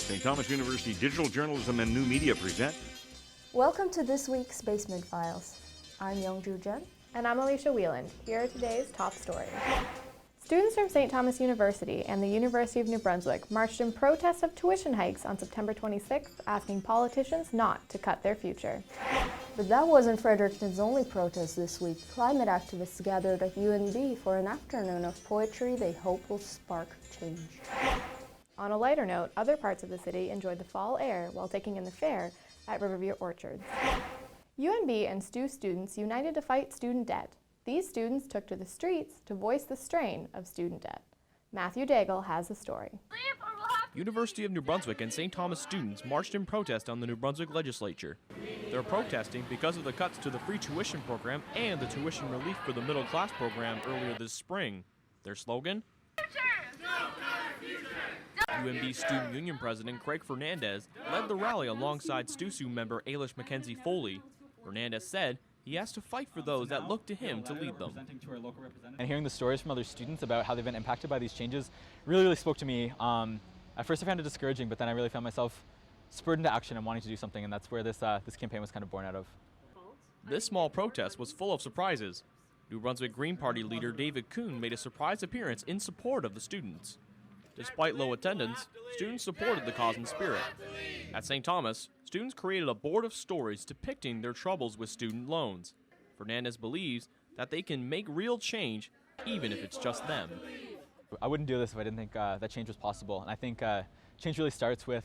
St. Thomas University Digital Journalism and New Media present. Welcome to this week's Basement Files. I'm Youngju Jen. And I'm Alicia Wheeland. Here are today's top stories. Students from St. Thomas University and the University of New Brunswick marched in protest of tuition hikes on September 26th, asking politicians not to cut their future. But that wasn't Fredericton's only protest this week. Climate activists gathered at UNB for an afternoon of poetry they hope will spark change. On a lighter note, other parts of the city enjoyed the fall air while taking in the fair at Riverview Orchards. UNB and STU students united to fight student debt. These students took to the streets to voice the strain of student debt. Matthew Daigle has the story. University of New Brunswick and St. Thomas students marched in protest on the New Brunswick legislature. They're protesting because of the cuts to the free tuition program and the tuition relief for the middle class program earlier this spring. Their slogan? UNB Student Union President Craig Fernandez led the rally alongside STUSU member Ailish Mackenzie Foley. Fernandez said he has to fight for those that look to him to lead them. And hearing the stories from other students about how they've been impacted by these changes really spoke to me. At first I found it discouraging, but then I really found myself spurred into action and wanting to do something, and that's where this campaign was kind of born out of. This small protest was full of surprises. New Brunswick Green Party leader David Kuhn made a surprise appearance in support of the students. Despite low attendance, students supported the cause in spirit. At St. Thomas, students created a board of stories depicting their troubles with student loans. Fernandez believes that they can make real change, even if it's just them. I wouldn't do this if I didn't think that change was possible. And I think change really starts with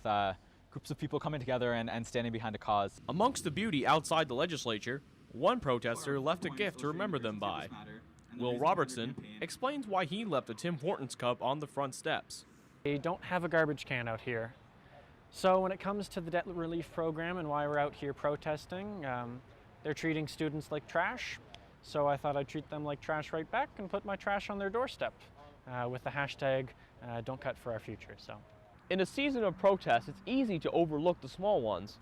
groups of people coming together and standing behind a cause. Amongst the beauty outside the legislature, one protester left a gift to remember them by. Will Robertson explains why he left a Tim Hortons cup on the front steps. They don't have a garbage can out here. So when it comes to the debt relief program and why we're out here protesting, they're treating students like trash. So I thought I'd treat them like trash right back and put my trash on their doorstep with the hashtag Don't Cut for Our Future. So, in a season of protests, it's easy to overlook the small ones.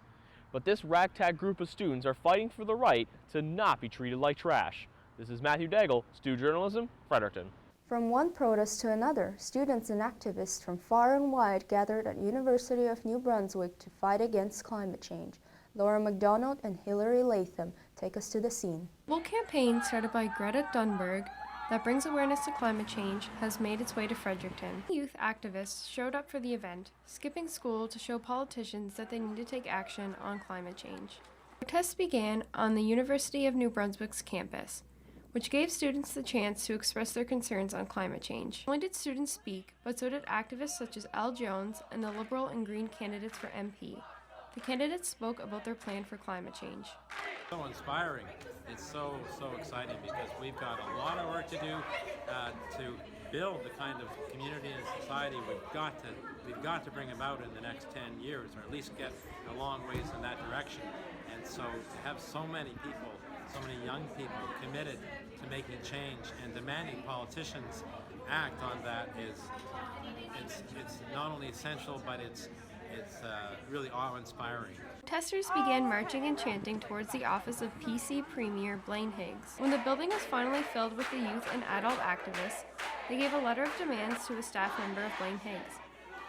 But this ragtag group of students are fighting for the right to not be treated like trash. This is Matthew Daigle, STU Journalism, Fredericton. From one protest to another, students and activists from far and wide gathered at University of New Brunswick to fight against climate change. Laura McDonald and Hilary Latham take us to the scene. A global campaign started by Greta Thunberg that brings awareness to climate change has made its way to Fredericton. Youth activists showed up for the event, skipping school to show politicians that they need to take action on climate change. Protests began on the University of New Brunswick's campus, which gave students the chance to express their concerns on climate change. Not only did students speak, but so did activists such as Al Jones and the Liberal and Green candidates for MP. The candidates spoke about their plan for climate change. So inspiring. It's so exciting because we've got a lot of work to do to build the kind of community and society we've got to bring about in the next 10 years, or at least get a long ways in that direction. And so to have so many people, so many young people committed to making change and demanding politicians act on that it's not only essential, but it's really awe-inspiring. Protesters began marching and chanting towards the office of PC Premier Blaine Higgs. When the building was finally filled with the youth and adult activists, they gave a letter of demands to a staff member of Blaine Higgs.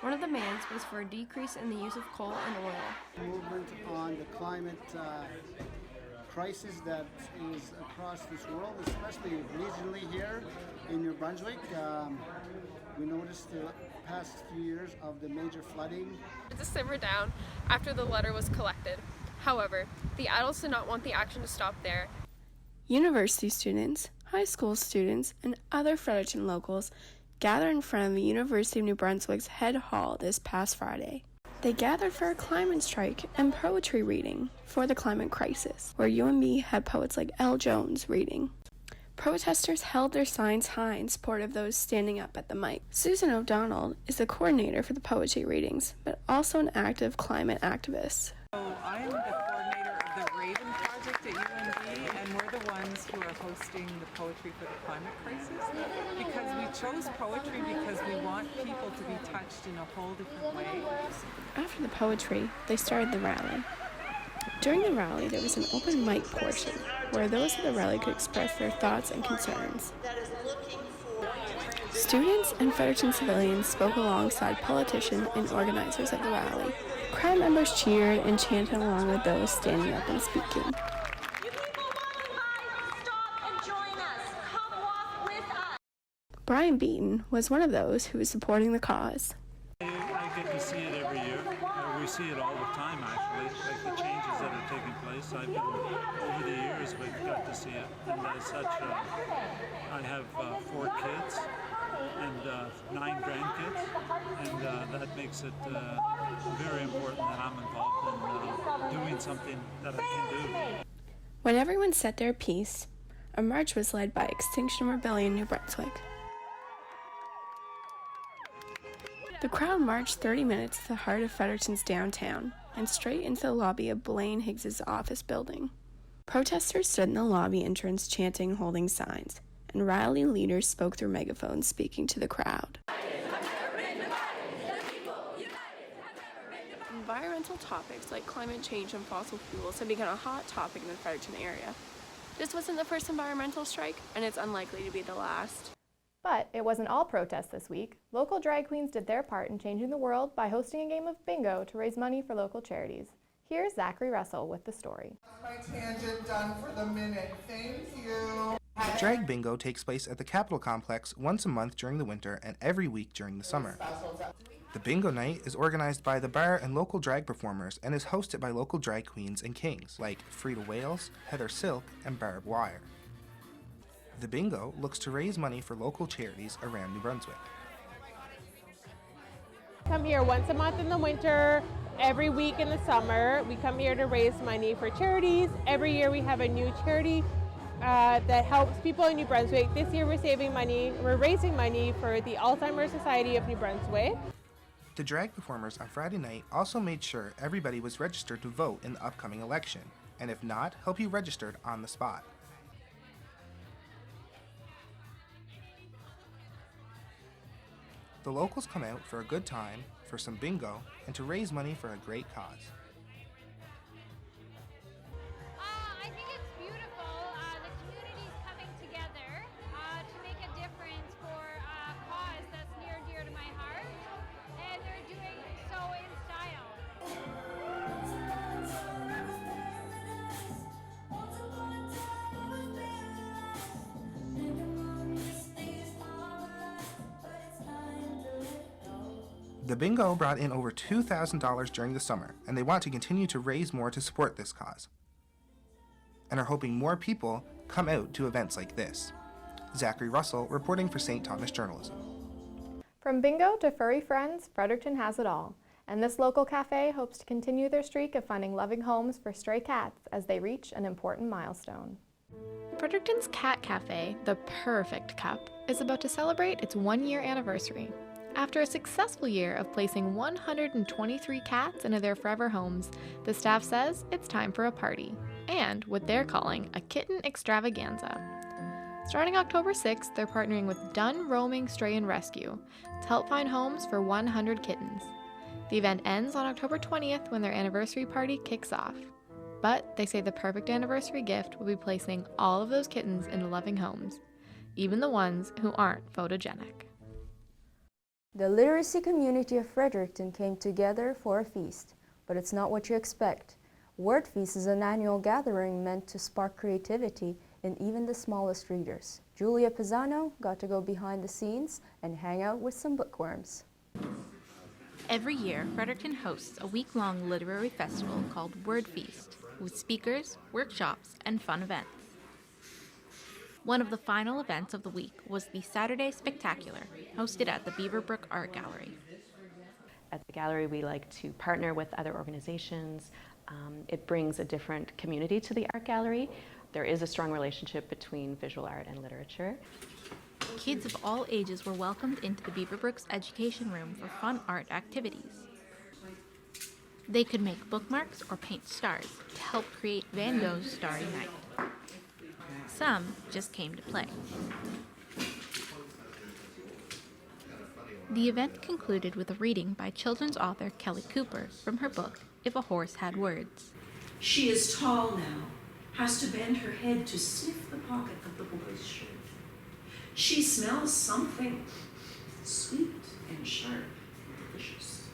One of the demands was for a decrease in the use of coal and oil. Movement on the climate crisis that is across this world, especially regionally here in New Brunswick. We noticed the past few years of the major flooding. To simmer down after the letter was collected. However, the adults did not want the action to stop there. University students, high school students, and other Fredericton locals gathered in front of the University of New Brunswick's head hall this past Friday. They gathered for a climate strike and poetry reading for the climate crisis, where UNB had poets like L. Jones reading. Protesters held their signs high in support of those standing up at the mic. Susan O'Donnell is the coordinator for the poetry readings, but also an active climate activist. So I'm the coordinator of the Raven Project at UNB, and we're the ones who are hosting the poetry for the climate crisis, because we chose poetry because we want people to be touched in a whole different way. After the poetry, they started the rally. During the rally, there was an open mic portion where those at the rally could express their thoughts and concerns. Students and Fredericton civilians spoke alongside politicians and organizers of the rally. Crowd members cheered and chanted along with those standing up and speaking. You people walking by, stop and join us. Come walk with us. Brian Beaton was one of those who was supporting the cause. I get to see it every year. We see it all the time, actually, like the changes that are taking place. I've been, over the years, we've got to see it. And as such, I have 4 kids and 9 grandkids, and that makes it very important that I'm involved in doing something that I can do. When everyone said their piece, a march was led by Extinction Rebellion New Brunswick. The crowd marched 30 minutes to the heart of Fredericton's downtown and straight into the lobby of Blaine Higgs's office building. Protesters stood in the lobby entrance chanting, holding signs, and rally leaders spoke through megaphones speaking to the crowd. Environmental topics like climate change and fossil fuels have become a hot topic in the Fredericton area. This wasn't the first environmental strike, and it's unlikely to be the last. But it wasn't all protests this week. Local drag queens did their part in changing the world by hosting a game of bingo to raise money for local charities. Here's Zachary Russell with the story. My tangent done for the minute. Thank you. Drag bingo takes place at the Capitol Complex once a month during the winter and every week during the summer. The bingo night is organized by the bar and local drag performers and is hosted by local drag queens and kings like Frida Wales, Heather Silk, and Barb Wire. The bingo looks to raise money for local charities around New Brunswick. Come here once a month in the winter, every week in the summer. We come here to raise money for charities. Every year we have a new charity that helps people in New Brunswick. This year we're raising money for the Alzheimer's Society of New Brunswick. The drag performers on Friday night also made sure everybody was registered to vote in the upcoming election, and if not, help you registered on the spot. The locals come out for a good time, for some bingo, and to raise money for a great cause. I think it's beautiful. The community's coming together to make a difference for a cause that's near and dear to my heart, and they're doing so in style. The bingo brought in over $2,000 during the summer, and they want to continue to raise more to support this cause, and are hoping more people come out to events like this. Zachary Russell reporting for St. Thomas Journalism. From bingo to furry friends, Fredericton has it all, and this local cafe hopes to continue their streak of finding loving homes for stray cats as they reach an important milestone. Fredericton's Cat Cafe, the Perfect Cup, is about to celebrate its 1-year anniversary. After a successful year of placing 123 cats into their forever homes, the staff says it's time for a party, and what they're calling a Kitten Extravaganza. Starting October 6th, they're partnering with Dun Roaming Stray and Rescue to help find homes for 100 kittens. The event ends on October 20th when their anniversary party kicks off. But they say the perfect anniversary gift will be placing all of those kittens into loving homes, even the ones who aren't photogenic. The literacy community of Fredericton came together for a feast, but it's not what you expect. Word Feast is an annual gathering meant to spark creativity in even the smallest readers. Julia Pisano got to go behind the scenes and hang out with some bookworms. Every year, Fredericton hosts a week-long literary festival called Word Feast, with speakers, workshops, and fun events. One of the final events of the week was the Saturday Spectacular, hosted at the Beaverbrook Art Gallery. At the gallery, we like to partner with other organizations. It brings a different community to the art gallery. There is a strong relationship between visual art and literature. Kids of all ages were welcomed into the Beaverbrook's education room for fun art activities. They could make bookmarks or paint stars to help create Van Gogh's Starry Night. Some just came to play. The event concluded with a reading by children's author Kelly Cooper from her book, If a Horse Had Words. She is tall now, has to bend her head to sniff the pocket of the boy's shirt. She smells something, sweet and sharp and delicious.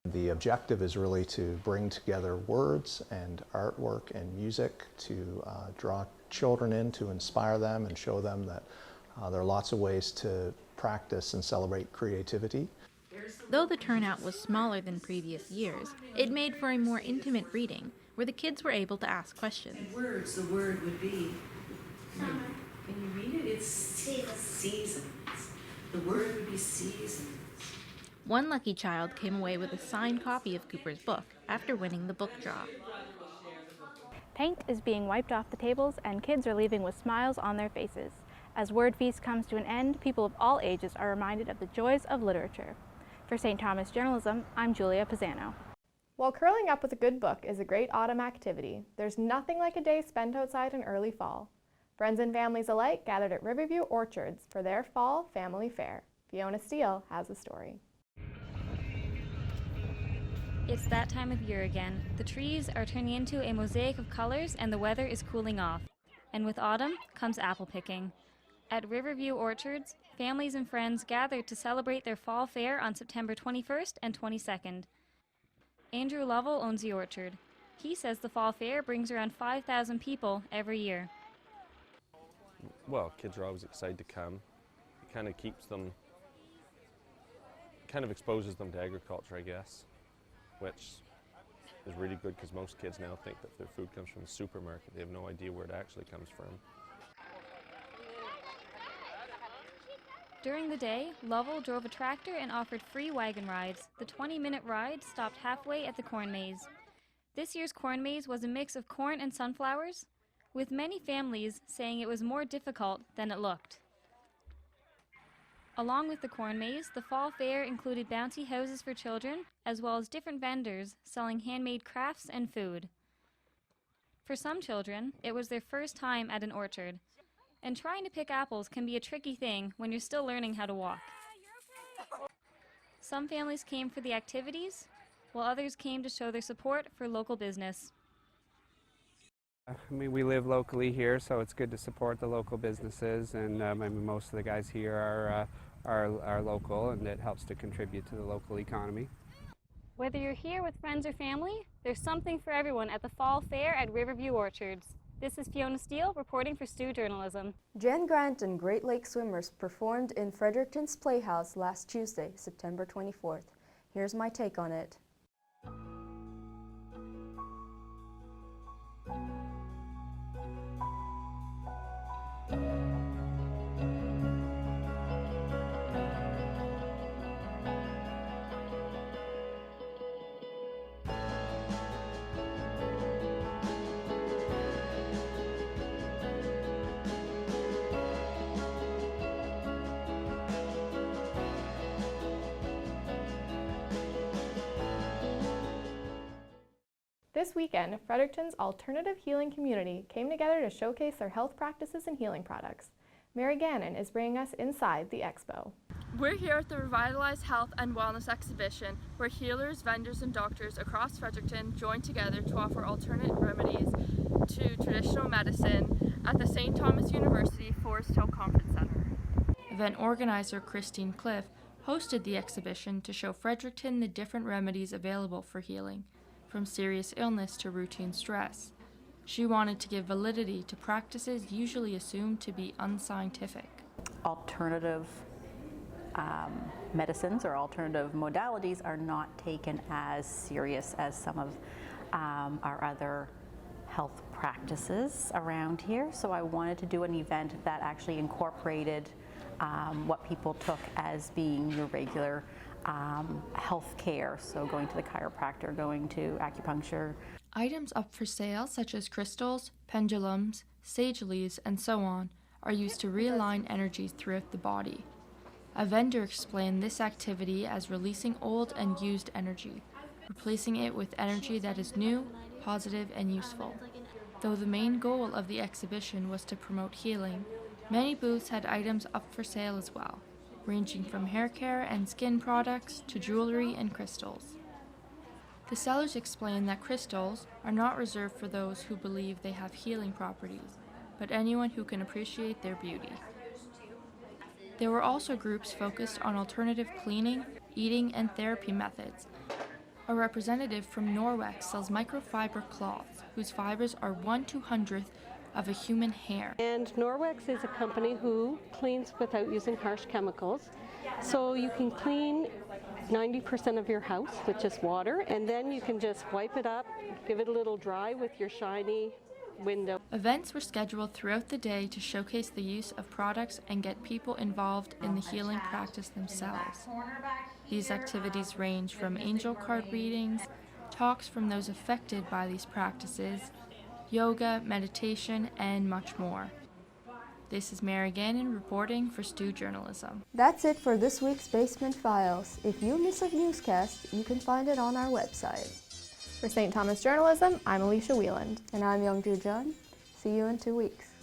The objective is really to bring together words and artwork and music to draw children in, to inspire them and show them that there are lots of ways to practice and celebrate creativity. Though the turnout was smaller than previous years, it made for a more intimate reading, where the kids were able to ask questions. Words, the word would be, can you read it? It's seasons. The word would be seasons. One lucky child came away with a signed copy of Cooper's book after winning the book draw. Paint is being wiped off the tables and kids are leaving with smiles on their faces. As Word Feast comes to an end, people of all ages are reminded of the joys of literature. For St. Thomas Journalism, I'm Julia Pisano. While curling up with a good book is a great autumn activity, there's nothing like a day spent outside in early fall. Friends and families alike gathered at Riverview Orchards for their fall family fair. Fiona Steele has the story. It's that time of year again. The trees are turning into a mosaic of colors and the weather is cooling off. And with autumn comes apple picking. At Riverview Orchards, families and friends gathered to celebrate their fall fair on September 21st and 22nd. Andrew Lovell owns the orchard. He says the fall fair brings around 5,000 people every year. Well, kids are always excited to come. It kind of keeps them, kind of exposes them to agriculture, I guess, which is really good because most kids now think that their food comes from the supermarket. They have no idea where it actually comes from. During the day, Lovell drove a tractor and offered free wagon rides. The 20-minute ride stopped halfway at the corn maze. This year's corn maze was a mix of corn and sunflowers, with many families saying it was more difficult than it looked. Along with the corn maze, the fall fair included bouncy houses for children, as well as different vendors selling handmade crafts and food. For some children, it was their first time at an orchard, and trying to pick apples can be a tricky thing when you're still learning how to walk. Some families came for the activities, while others came to show their support for local business. I mean, we live locally here, so it's good to support the local businesses, and I mean, most of the guys here are local, and it helps to contribute to the local economy. Whether you're here with friends or family, there's something for everyone at the Fall Fair at Riverview Orchards. This is Fiona Steele reporting for Stu Journalism. Jen Grant and Great Lakes swimmers performed in Fredericton's Playhouse last Tuesday, September 24th. Here's my take on it. This weekend, Fredericton's alternative healing community came together to showcase their health practices and healing products. Mary Gannon is bringing us inside the Expo. We're here at the Revitalize Health and Wellness exhibition, where healers, vendors, and doctors across Fredericton join together to offer alternate remedies to traditional medicine at the St. Thomas University Forest Hill Conference Center. Event organizer Christine Cliff hosted the exhibition to show Fredericton the different remedies available for healing, from serious illness to routine stress. She wanted to give validity to practices usually assumed to be unscientific. Alternative medicines or alternative modalities are not taken as serious as some of our other health practices around here. So I wanted to do an event that actually incorporated what people took as being your regular health care, so going to the chiropractor, going to acupuncture. Items up for sale, such as crystals, pendulums, sage leaves, and so on, are used to realign energies throughout the body. A vendor explained this activity as releasing old and used energy, replacing it with energy that is new, positive, and useful. Though the main goal of the exhibition was to promote healing, many booths had items up for sale as well, ranging from hair care and skin products to jewelry and crystals. The sellers explained that crystals are not reserved for those who believe they have healing properties, but anyone who can appreciate their beauty. There were also groups focused on alternative cleaning, eating, and therapy methods. A representative from Norwex sells microfiber cloths, whose fibers are 1/200th of a human hair. And Norwex is a company who cleans without using harsh chemicals. So you can clean 90% of your house with just water, and then you can just wipe it up, give it a little dry with your shiny window. Events were scheduled throughout the day to showcase the use of products and get people involved in the healing practice themselves. These activities range from angel card readings, talks from those affected by these practices, yoga, meditation, and much more. This is Mary Gannon reporting for Stu Journalism. That's it for this week's Basement Files. If you miss a newscast, you can find it on our website. For St. Thomas Journalism, I'm Alicia Wheeland. And I'm Youngju Jun. See you in 2 weeks.